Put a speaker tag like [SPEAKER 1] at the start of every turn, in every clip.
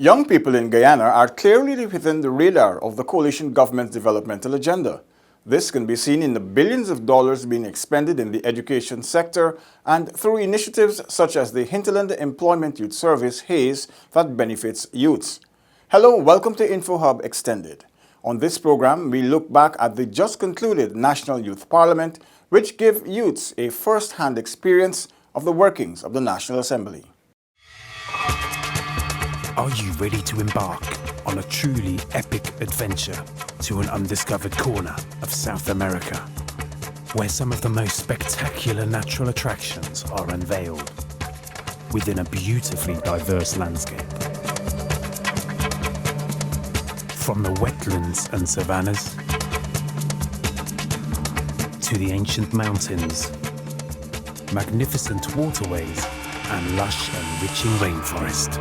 [SPEAKER 1] Young people in Guyana are clearly within the radar of the coalition government's developmental agenda. This can be seen in the billions of dollars being expended in the education sector and through initiatives such as the Hinterland Employment Youth Service, HAYS, that benefits youths. Hello, welcome to InfoHub Extended. On this program, we look back at the just concluded National Youth Parliament, which gave youths a first-hand experience of the workings of the National Assembly.
[SPEAKER 2] Are you ready to embark on a truly epic adventure to an undiscovered corner of South America, where some of the most spectacular natural attractions are unveiled within a beautifully diverse landscape? From the wetlands and savannas to the ancient mountains, magnificent waterways and lush enriching rainforest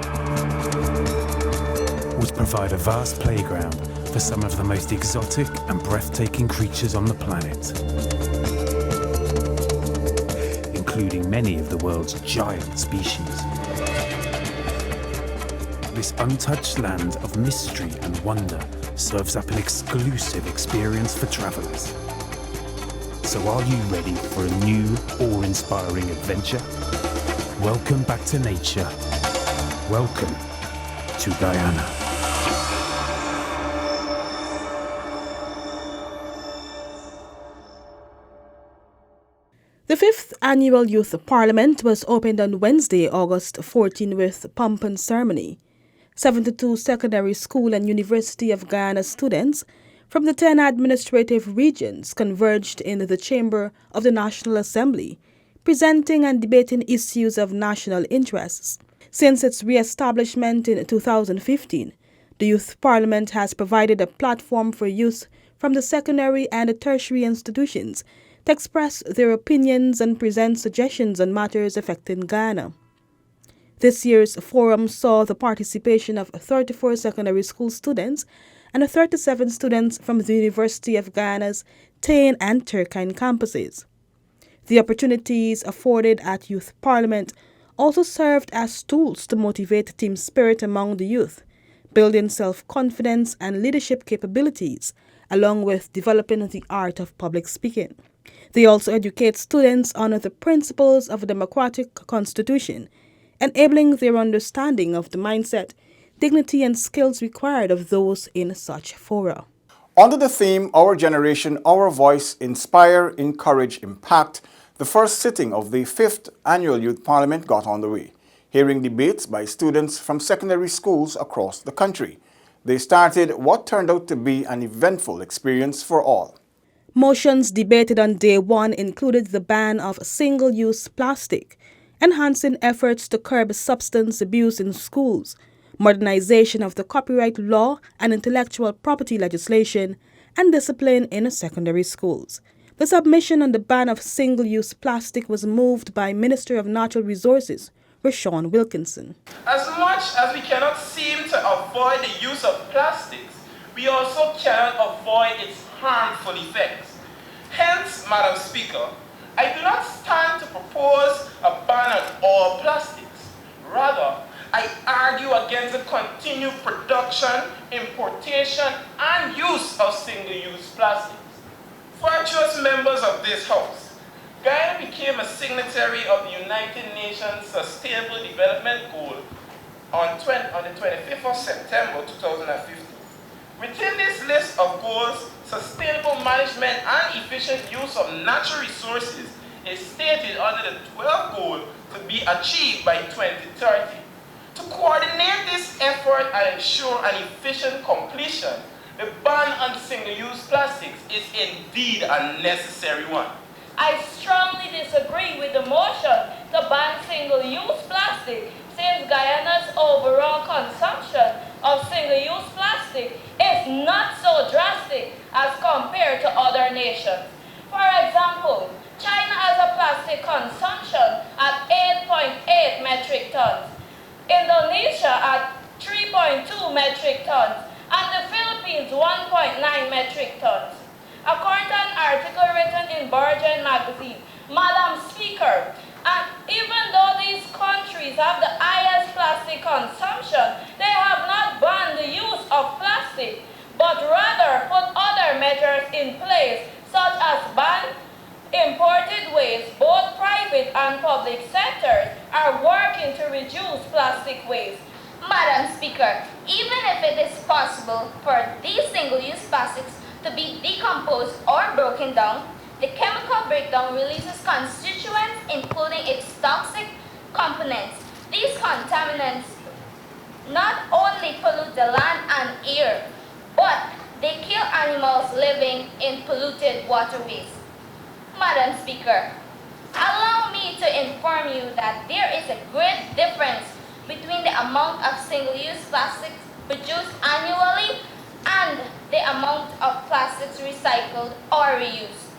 [SPEAKER 2] would provide a vast playground for some of the most exotic and breathtaking creatures on the planet, including many of the world's giant species. This untouched land of mystery and wonder serves up an exclusive experience for travelers. So are you ready for a new, awe-inspiring adventure? Welcome back to nature. Welcome to Guyana.
[SPEAKER 3] The 5th Annual Youth Parliament was opened on Wednesday, August 14 with pomp and ceremony. 72 secondary school and University of Guyana students from the 10 administrative regions converged in the chamber of the National Assembly, presenting and debating issues of national interests. Since its re-establishment in 2015, the Youth Parliament has provided a platform for youth from the secondary and tertiary institutions to express their opinions and present suggestions on matters affecting Guyana. This year's forum saw the participation of 34 secondary school students and 37 students from the University of Guyana's Tain and Turkine campuses. The opportunities afforded at Youth Parliament also served as tools to motivate team spirit among the youth, building self-confidence and leadership capabilities, along with developing the art of public speaking. They also educate students on the principles of a democratic constitution, enabling their understanding of the mindset, dignity, and skills required of those in such fora.
[SPEAKER 1] Under the theme, Our Generation, Our Voice, Inspire, Encourage, Impact, the first sitting of the 5th Annual Youth Parliament got underway, hearing debates by students from secondary schools across the country. They started what turned out to be an eventful experience for all.
[SPEAKER 3] Motions debated on day one included the ban of single-use plastic, enhancing efforts to curb substance abuse in schools, modernization of the copyright law and intellectual property legislation, and discipline in secondary schools. The submission on the ban of single-use plastic was moved by Minister of Natural Resources, Rashawn Wilkinson.
[SPEAKER 4] As much as we cannot seem to avoid the use of plastics, we also cannot avoid its harmful effects. Hence, Madam Speaker, I do not stand to propose a ban on all plastics. Rather, I argue against the continued production, importation, and use of single-use plastics. Virtuous members of this House, Guyana became a signatory of the United Nations Sustainable Development Goal on the 25th of September 2015. Within this list of goals, sustainable management and efficient use of natural resources is stated under the 12th goal to be achieved by 2030. To coordinate this effort and ensure an efficient completion, the ban on single-use plastics is indeed a necessary one.
[SPEAKER 5] I strongly disagree with the motion to ban single-use plastic, since Guyana's overall consumption of single-use plastic is not so drastic as compared to other nations. For example, China has a plastic consumption at 8.8 metric tons, Indonesia at 3.2 metric tons, and the Philippines 1.9 metric tons. According to an article written in Burgeon magazine, Madam Speaker, And even though these countries have the highest plastic consumption, they have not banned the use of plastic, but rather put other measures in place, such as ban imported waste. Both private and public sectors are working to reduce plastic waste.
[SPEAKER 6] Madam Speaker, even if it is possible for these single-use plastics to be decomposed or broken down, the chemical breakdown releases constituents including its toxic components. These contaminants not only pollute the land and air, but they kill animals living in polluted waterways. Madam Speaker, allow me to inform you that there is a great difference between the amount of single-use plastics produced annually and the amount of plastics recycled or reused.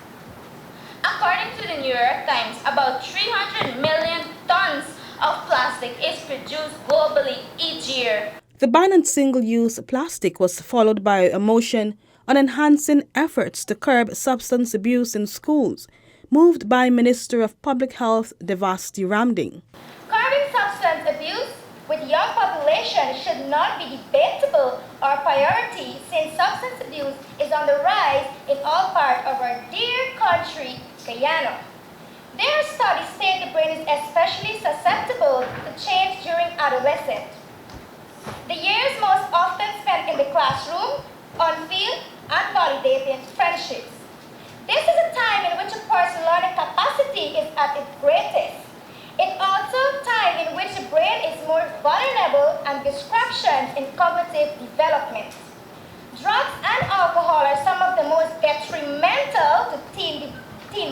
[SPEAKER 6] According to the New York Times, about 300 million tons of plastic is produced globally each year.
[SPEAKER 3] The ban on single-use plastic was followed by a motion on enhancing efforts to curb substance abuse in schools, moved by Minister of Public Health Devasti Ramding.
[SPEAKER 6] Curbing substance abuse with young population should not be debatable or priority since substance abuse is on the rise in all parts of our dear country, Guyana. Their studies state the brain is especially susceptible to change during adolescence. The years most often spent in the classroom, on field, and validating friendships. This is a time in which a person's learning capacity is at its greatest. It's also a time in which the brain is more vulnerable and disruptions in cognitive development. Drugs and alcohol are some of the most detrimental to teen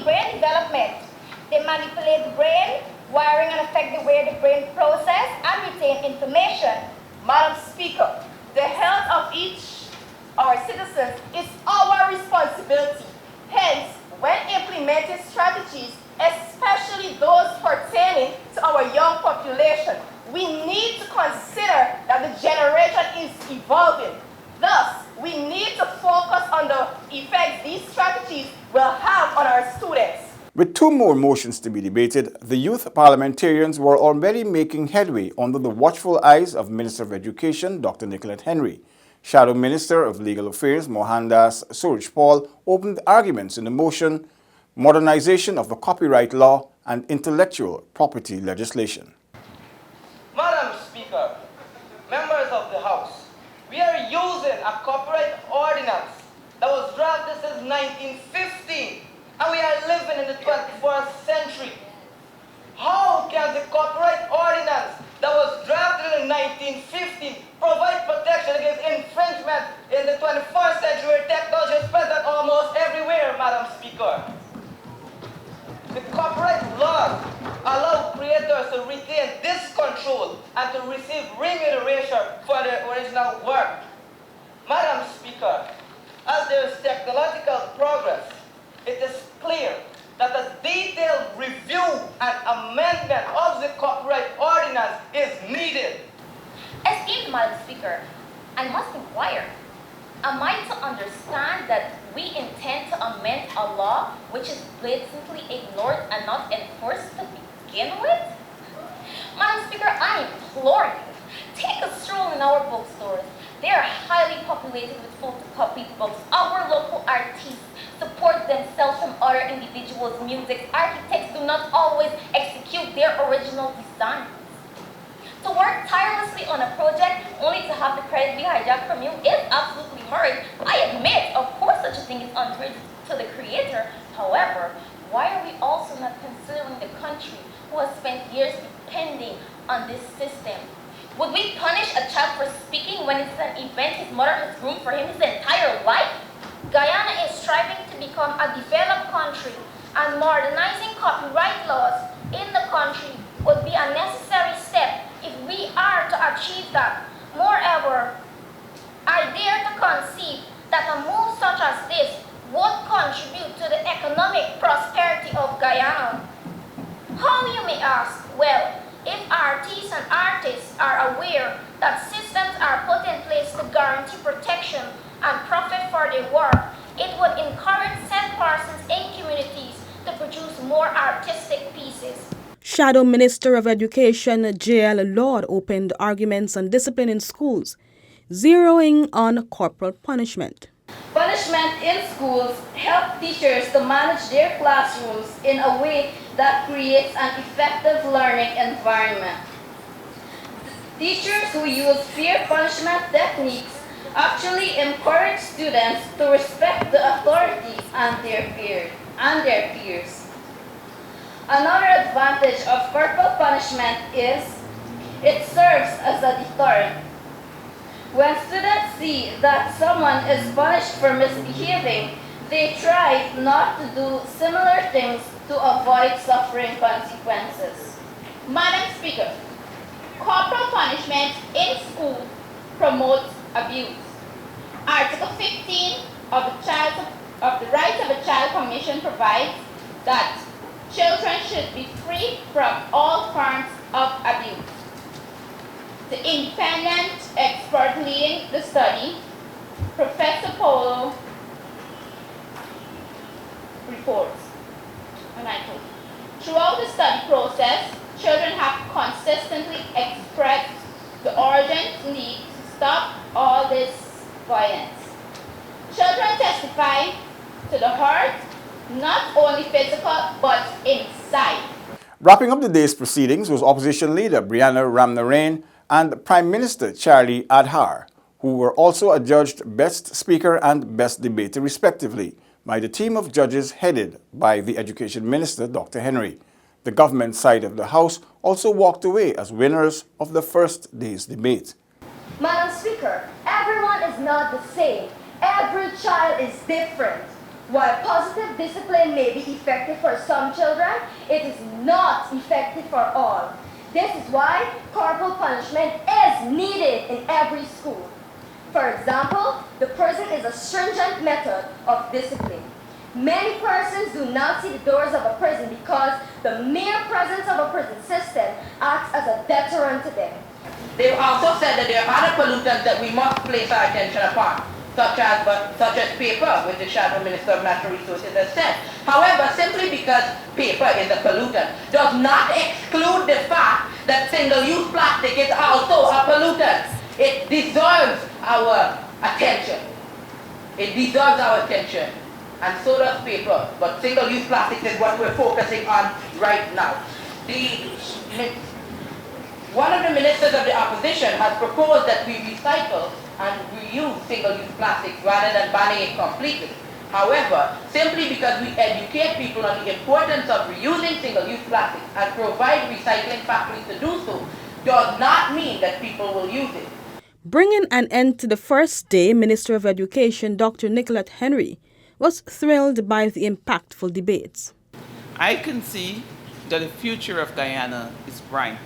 [SPEAKER 6] brain development. They manipulate the brain, wiring, and affect the way the brain processes and retains information.
[SPEAKER 4] Madam Speaker, the health of each our citizens is our responsibility. Hence, when implementing strategies, especially those pertaining to our young population, we need to consider that the generation is evolving. Thus, we need to focus on the effects these strategies will have on our students.
[SPEAKER 1] With two more motions to be debated, the youth parliamentarians were already making headway under the watchful eyes of Minister of Education, Dr. Nicolette Henry. Shadow Minister of Legal Affairs, Mohandas Suraj Paul, opened arguments in the motion, modernization of the copyright law and intellectual property legislation.
[SPEAKER 4] Madam Speaker, members of the House, we are using a copyright ordinance that was drafted since 1915, and we are living in the 21st century. How can the copyright ordinance that was drafted in 1915 provide protection against infringement in the 21st century where technology is present almost everywhere, Madam Speaker? The copyright laws allow creators to retain this control and to receive remuneration for their original work. Madam Speaker, as there is technological progress, it is clear that a detailed review and amendment of the copyright ordinance is needed.
[SPEAKER 6] Esteemed Madam Speaker, I must inquire, am I to understand that we intend to amend a law which is blatantly ignored and not enforced to begin with? Madam Speaker, I implore you, take a stroll in our bookstores. They are highly populated with photocopy books. Our local artists support themselves from other individuals' music. Architects do not always execute their original designs. To work tirelessly on a project only to have the credit be hijacked from you is absolutely horrid. I admit, of course, such a thing is unfair to the creator. However, why are we also not considering the country who has spent years depending on this system? Would we punish a child for speaking when it's an event his mother has groomed for him his entire life? Guyana is striving to become a developed country, and modernizing copyright laws in the country would be a necessary step if we are to achieve that. Moreover, I dare to concede that a move such as this would contribute to the economic prosperity of Guyana. How, you may ask? Well, if artists and artists are aware that systems are put in place to guarantee protection and profit for their work, it would encourage said persons in communities to produce more artistic pieces.
[SPEAKER 3] Shadow Minister of Education J.L. Lord opened arguments on discipline in schools, zeroing on corporal punishment.
[SPEAKER 5] Punishment in schools help teachers to manage their classrooms in a way that creates an effective learning environment. Teachers who use peer punishment techniques actually encourage students to respect the authority and their peers. Another advantage of corporal punishment is it serves as a deterrent. When students see that someone is punished for misbehaving, they try not to do similar things to avoid suffering consequences.
[SPEAKER 7] Madam Speaker, corporal punishment in school promotes abuse. Article 15 of the Rights of a Child Commission provides that children should be free from all forms of abuse. The independent expert leading the study, Professor Polo, reports, and I quote, throughout the study process, children have consistently expressed the urgent need to stop all this violence. Children testify to the hurt, not only physical, but inside.
[SPEAKER 1] Wrapping up the day's proceedings was Opposition Leader Brianna Ramnarain and Prime Minister Charlie Adhar, who were also adjudged Best Speaker and Best Debater respectively by the team of judges headed by the Education Minister Dr. Henry. The government side of the House also walked away as winners of the first day's debate.
[SPEAKER 8] Madam Speaker, everyone is not the same. Every child is different. While positive discipline may be effective for some children, it is not effective for all. This is why corporal punishment is needed in every school. For example, the prison is a stringent method of discipline. Many persons do not see the doors of a prison because the mere presence of a prison system acts as a deterrent to them.
[SPEAKER 4] They've also said that there are other pollutants that we must place our attention upon, such as paper, which the Shadow Minister of Natural Resources has said. However, simply because paper is a pollutant does not exclude the fact that single-use plastic is also a pollutant. It deserves our attention. It deserves our attention. And so does paper. But single-use plastic is what we're focusing on right now. One of the ministers of the opposition has proposed that we recycle and reuse single-use plastics rather than banning it completely. However, simply because we educate people on the importance of reusing single-use plastics and provide recycling factories to do so, does not mean that people will use it.
[SPEAKER 3] Bringing an end to the first day, Minister of Education Dr. Nicolette Henry was thrilled by the impactful debates.
[SPEAKER 9] I can see that the future of Guyana is bright.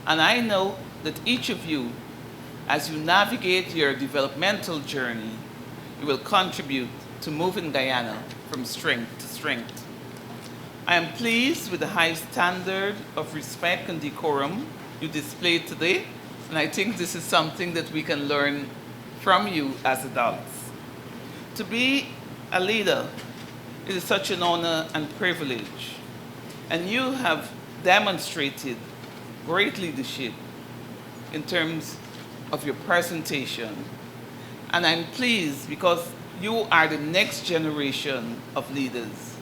[SPEAKER 9] And I know that each of you, as you navigate your developmental journey, you will contribute to moving Guyana from strength to strength. I am pleased with the high standard of respect and decorum you displayed today, and I think this is something that we can learn from you as adults. To be a leader is such an honor and privilege, and you have demonstrated great leadership in terms of your presentation. And I'm pleased because you are the next generation of leaders.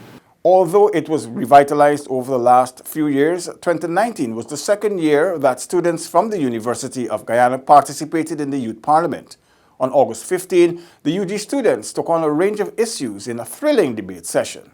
[SPEAKER 1] Although it was revitalized over the last few years, 2019 was the second year that students from the University of Guyana participated in the Youth Parliament. On August 15, the UG students took on a range of issues in a thrilling debate session.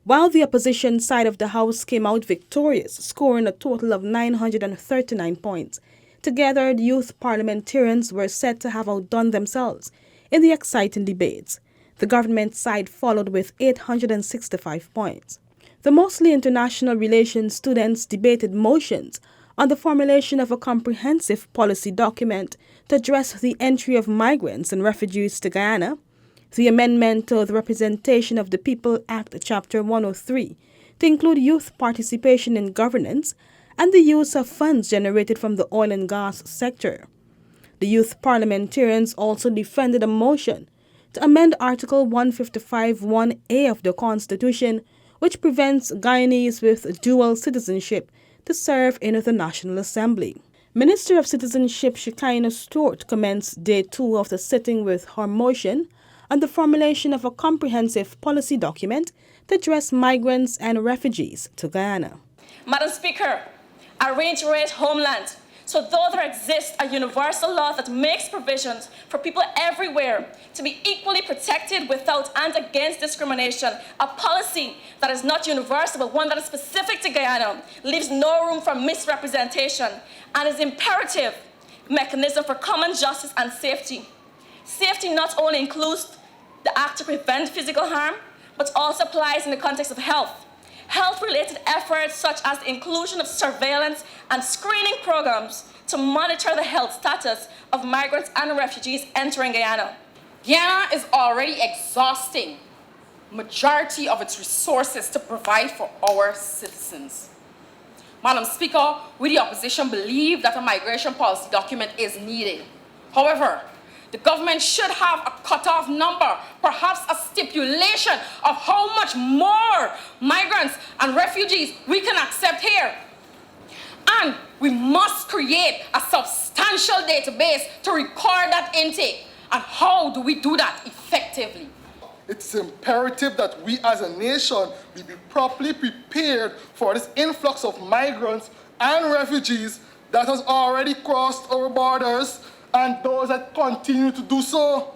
[SPEAKER 3] While the opposition side of the House came out victorious, scoring a total of 939 points, together the youth parliamentarians were said to have outdone themselves in the exciting debates. The government side followed with 865 points. The mostly international relations students debated motions on the formulation of a comprehensive policy document to address the entry of migrants and refugees to Guyana, the amendment to the Representation of the People Act Chapter 103 to include youth participation in governance, and the use of funds generated from the oil and gas sector. The youth parliamentarians also defended a motion to amend Article 155(1)(a of the Constitution, which prevents Guyanese with dual citizenship to serve in the National Assembly. Minister of Citizenship Shekinah Stewart commenced Day 2 of the sitting with her motion on the formulation of a comprehensive policy document to address migrants and refugees to Guyana.
[SPEAKER 5] Madam Speaker, arrange rate homeland. So though there exists a universal law that makes provisions for people everywhere to be equally protected without and against discrimination, a policy that is not universal but one that is specific to Guyana leaves no room for misrepresentation and is imperative mechanism for common justice and safety. Safety not only includes the act to prevent physical harm, but also applies in the context of health. Health-related efforts such as the inclusion of surveillance and screening programs to monitor the health status of migrants and refugees entering Guyana.
[SPEAKER 10] Guyana is already exhausting majority of its resources to provide for our citizens. Madam Speaker, we the opposition believe that a migration policy document is needed. However, the government should have a cutoff number, perhaps a stipulation of how much more migrants and refugees we can accept here. And we must create a substantial database to record that intake. And how do we do that effectively?
[SPEAKER 11] It's imperative that we as a nation be properly prepared for this influx of migrants and refugees that has already crossed our borders and those that continue to do so.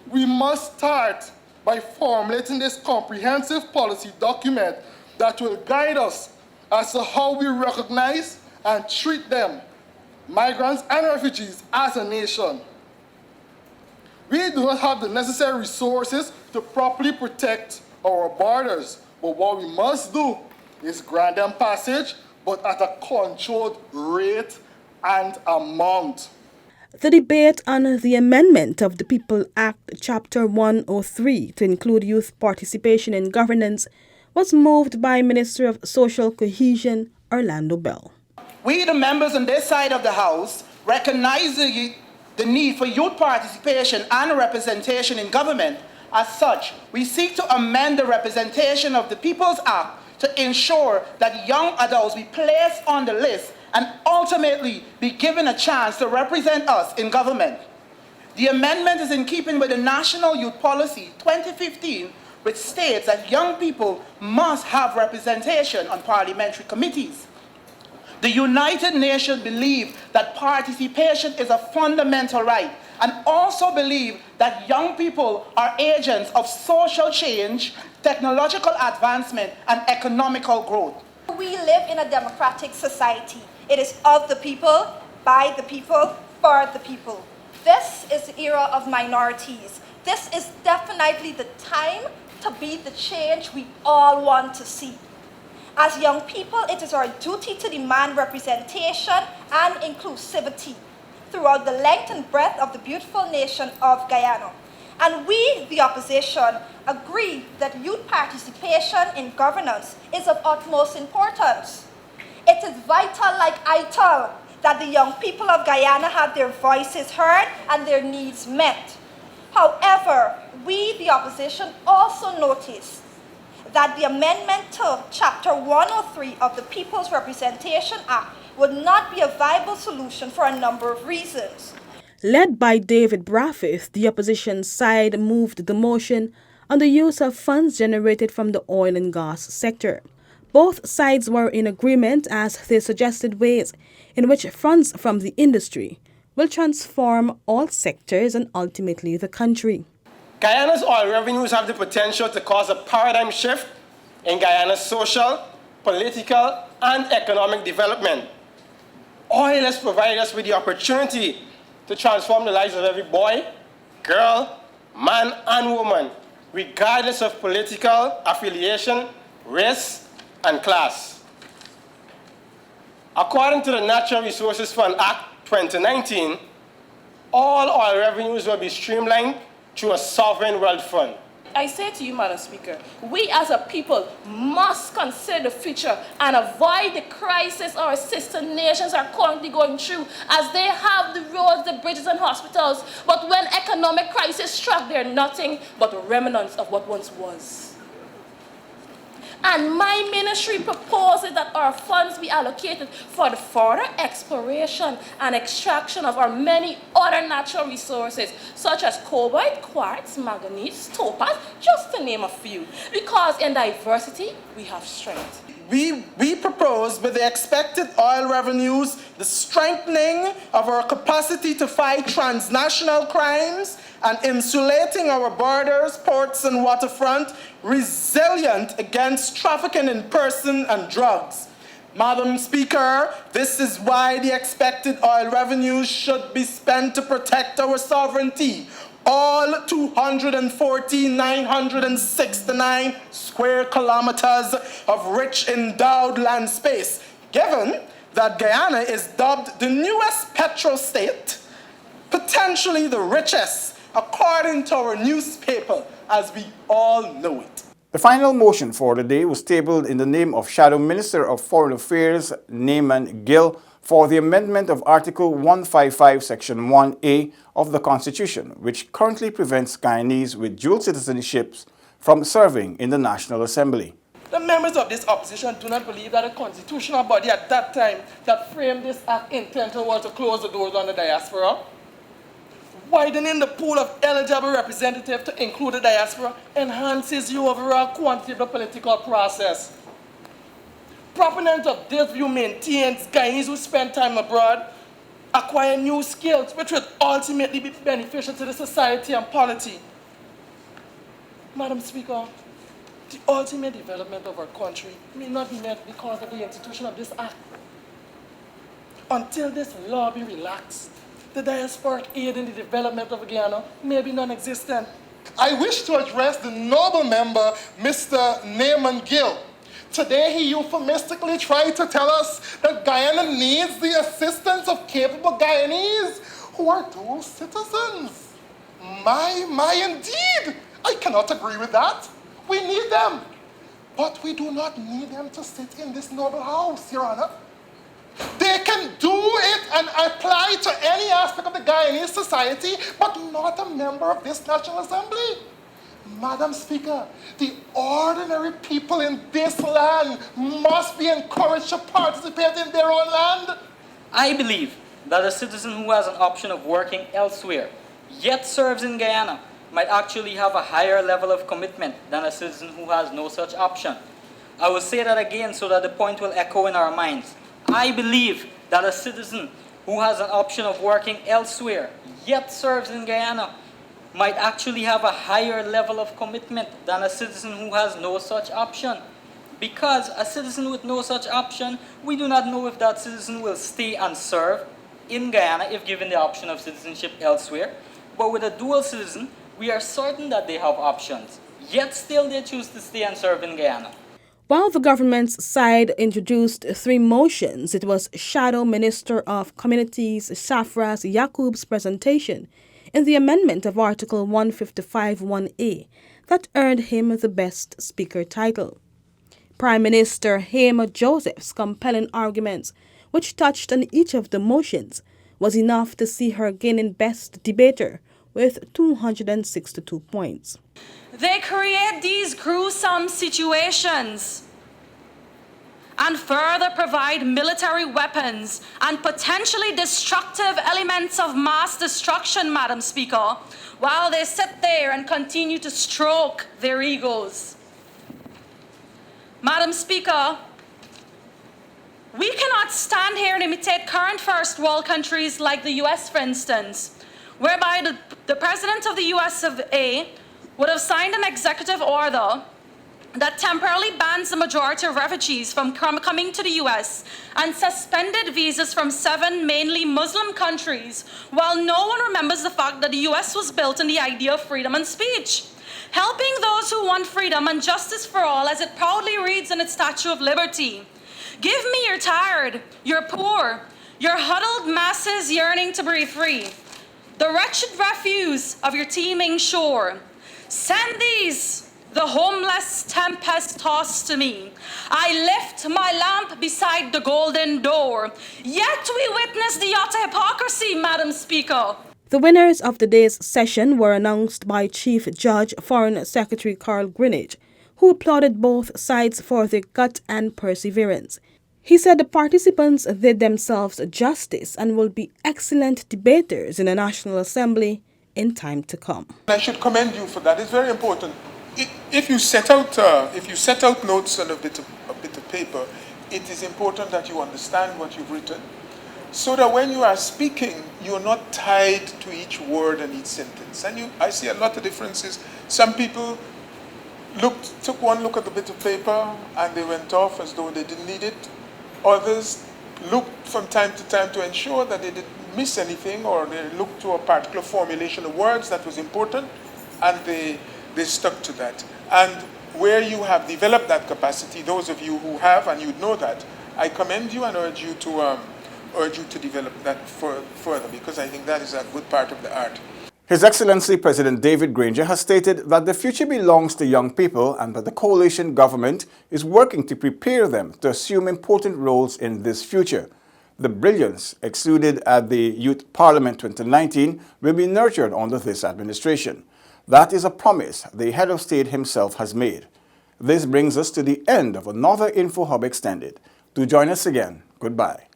[SPEAKER 11] We must start by formulating this comprehensive policy document that will guide us as to how we recognize and treat them, migrants and refugees, as a nation. We do not have the necessary resources to properly protect our borders, but what we must do is grant them passage, but at a controlled rate and amount.
[SPEAKER 3] The debate on the amendment of the People Act Chapter 103 to include youth participation in governance was moved by Minister of Social Cohesion Orlando Bell.
[SPEAKER 4] We, the members on this side of the House, recognize the need for youth participation and representation in government. As such, we seek to amend the representation of the People's Act to ensure that young adults be placed on the list and ultimately be given a chance to represent us in government. The amendment is in keeping with the National Youth Policy 2015, which states that young people must have representation on parliamentary committees. The United Nations believe that participation is a fundamental right and also believe that young people are agents of social change, technological advancement, and economical growth.
[SPEAKER 12] We live in a democratic society. It is of the people, by the people, for the people. This is the era of minorities. This is definitely the time to be the change we all want to see. As young people, it is our duty to demand representation and inclusivity throughout the length and breadth of the beautiful nation of Guyana. And we, the opposition, agree that youth participation in governance is of utmost importance. It is vital, like ITAL, that the young people of Guyana have their voices heard and their needs met. However, we, the opposition, also notice that the amendment to Chapter 103 of the People's Representation Act would not be a viable solution for a number of reasons.
[SPEAKER 3] Led by David Braffith, the opposition side moved the motion on the use of funds generated from the oil and gas sector. Both sides were in agreement as they suggested ways in which funds from the industry will transform all sectors and ultimately the country.
[SPEAKER 13] Guyana's oil revenues have the potential to cause a paradigm shift in Guyana's social, political, and economic development. Oil has provided us with the opportunity to transform the lives of every boy, girl, man, and woman, regardless of political affiliation, race, and class. According to the Natural Resources Fund Act 2019, all oil revenues will be streamlined through a sovereign wealth fund.
[SPEAKER 5] I say to you, Madam Speaker, we as a people must consider the future and avoid the crisis our sister nations are currently going through, as they have the roads, the bridges, and hospitals. But when economic crisis struck, they're nothing but remnants of what once was.
[SPEAKER 10] And my ministry proposes that our funds be allocated for the further exploration and extraction of our many other natural resources, such as cobalt, quartz, manganese, topaz, just to name a few. Because in diversity, we have strength.
[SPEAKER 13] We propose, with the expected oil revenues, the strengthening of our capacity to fight transnational crimes and insulating our borders, ports, and waterfront, resilient against trafficking in person and drugs. Madam Speaker, this is why the expected oil revenues should be spent to protect our sovereignty. All 214,969 square kilometers of rich endowed land space, given that Guyana is dubbed the newest petrostate, potentially the richest, according to our newspaper, as we all know it.
[SPEAKER 1] The final motion for the day was tabled in the name of Shadow Minister of Foreign Affairs Naaman Gill for the amendment of Article 155, Section 1A of the Constitution, which currently prevents Guyanese with dual citizenships from serving in the National Assembly.
[SPEAKER 13] The members of this opposition do not believe that a constitutional body at that time that framed this act intended was to close the doors on the diaspora. Widening the pool of eligible representatives to include the diaspora enhances the overall quantity of the political process. Proponents of this view maintains Guyanese who spend time abroad acquire new skills which would ultimately be beneficial to the society and polity. Madam Speaker, the ultimate development of our country may not be met because of the institution of this act. Until this law be relaxed, the diasporic aid in the development of Guyana may be non-existent.
[SPEAKER 11] I wish to address the noble member, Mr. Naaman Gill. Today he euphemistically tried to tell us that Guyana needs the assistance of capable Guyanese who are dual citizens. My, indeed. I cannot agree with that. We need them. But we do not need them to sit in this noble house, Your Honor. They can do it and apply to any aspect of the Guyanese society, but not a member of this National Assembly. Madam Speaker, the ordinary people in this land must be encouraged to participate in their own land.
[SPEAKER 14] I believe that a citizen who has an option of working elsewhere, yet serves in Guyana, might actually have a higher level of commitment than a citizen who has no such option. I will say that again so that the point will echo in our minds. I believe that a citizen who has an option of working elsewhere, yet serves in Guyana, might actually have a higher level of commitment than a citizen who has no such option. Because a citizen with no such option, we do not know if that citizen will stay and serve in Guyana if given the option of citizenship elsewhere. But with a dual citizen, we are certain that they have options, yet still they choose to stay and serve in Guyana.
[SPEAKER 3] While the government's side introduced 3 motions, it was Shadow Minister of Communities Shafras Yaqub's presentation in the amendment of Article 155(1)A that earned him the Best Speaker title. Prime Minister Hamer Joseph's compelling arguments, which touched on each of the motions, was enough to see her gaining Best Debater with 262 points.
[SPEAKER 15] They create these gruesome situations and further provide military weapons and potentially destructive elements of mass destruction, Madam Speaker, while they sit there and continue to stroke their egos. Madam Speaker, we cannot stand here and imitate current first world countries like the US, for instance, whereby the President of the US of A would have signed an executive order that temporarily bans the majority of refugees from coming to the US and suspended visas from 7 mainly Muslim countries, while no one remembers the fact that the US was built on the idea of freedom and speech. Helping those who want freedom and justice for all, as it proudly reads in its Statue of Liberty. Give me your tired, your poor, your huddled masses yearning to breathe free, the wretched refuse of your teeming shore. Send these, the homeless tempest-tossed to me. I lift my lamp beside the golden door. Yet we witness the utter hypocrisy, Madam Speaker.
[SPEAKER 3] The winners of the day's session were announced by Chief Judge Foreign Secretary Carl Greenidge, who applauded both sides for their gut and perseverance. He said the participants did themselves justice and will be excellent debaters in the National Assembly in time to come.
[SPEAKER 16] I should commend you for that. It's very important. If you set out notes on a bit of paper, it is important that you understand what you've written, so that when you are speaking, you're not tied to each word and each sentence. And I see a lot of differences. Some people took one look at the bit of paper and they went off as though they didn't need it. Others looked from time to time to ensure that they didn't miss anything, or they looked to a particular formulation of words that was important, and they stuck to that. And where you have developed that capacity, those of you who have, and you know that, I commend you and urge you to develop that further, because I think that is a good part of the art.
[SPEAKER 1] His Excellency President David Granger has stated that the future belongs to young people and that the coalition government is working to prepare them to assume important roles in this future. The brilliance exuded at the Youth Parliament 2019 will be nurtured under this administration. That is a promise the head of state himself has made. This brings us to the end of another InfoHub Extended. Do join us again. Goodbye.